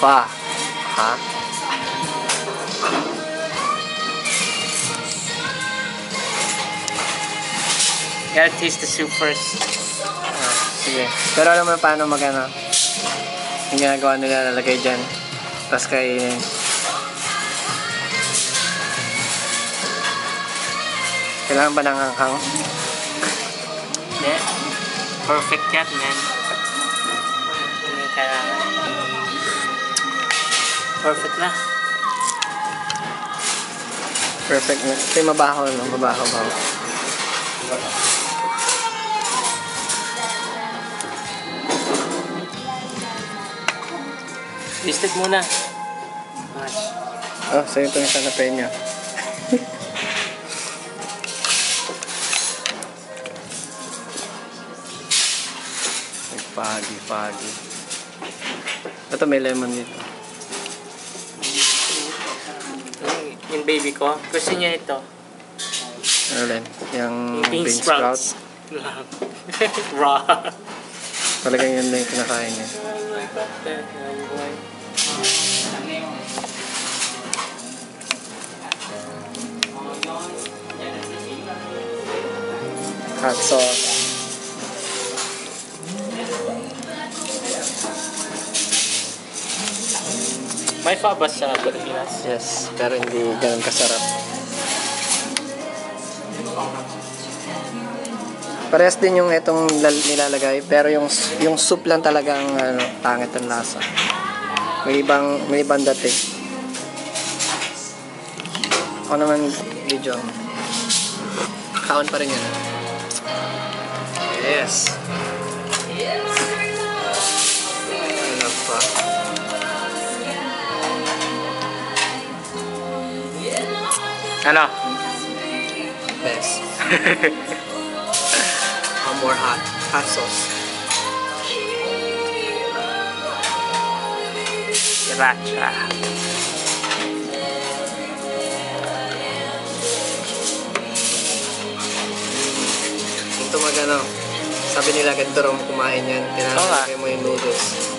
pa? Ha? Gotta taste the soup first. Sige. Pero alam mo paano mag-ano? Yung ginagawa nila, lalagay dyan. Tapos kainin. Kailangan ba ng hanghang? Yeah. Perfect cat, man. Hindi kailangan. Perfect na. Perfect na. Ito yung mabaho, no? Mabaho. Taste it muna. Oh, sa'yo ito yung jalapeno. Pagi. Ito may lemon dito. Yung baby ko, gusto niya ito. Ano rin? Yung bean bean sprouts. Raw. Talagang yun na yung kinakain niya. Hot sauce. May fabas sa Pilipinas. Yes, pero hindi ganun kasarap. Parehas din yung itong nilalagay, pero yung soup lang talagang pangit ang lasa. May ibang dating. Ako naman video. Kaon pa rin yan. Yes. Ano pa? Ano? Best. More hot sauce. Sriracha. Ito sabi nila ganito raw kumain yan. Tinalagay mo yung noodles.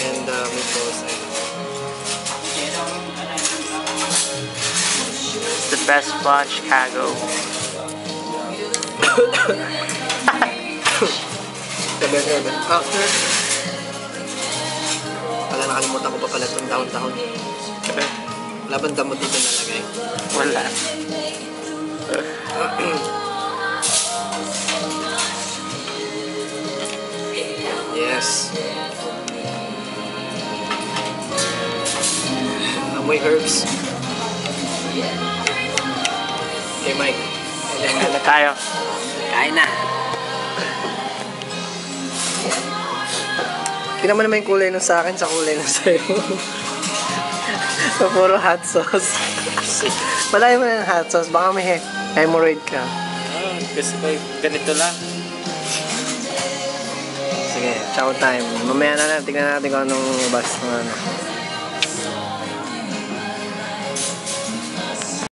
And meatballs. It's the best spot in Chicago. Pala nakalimutan ko pa pala itong downtown. Wala bang damot dito nalagay? Wala. Yes. Amoy herbs. Okay, Mike. Tayo. Kain na. Tingnan mo naman yung kulay nung sa akin sa kulay nung sa'yo. So, puro hot sauce. Malayo mo na yung hot sauce. Baka may hemorrhoid ka. Gusto ko ganito lang. Sige, chow time. Mamaya na lang. Tingnan natin kung anong bus.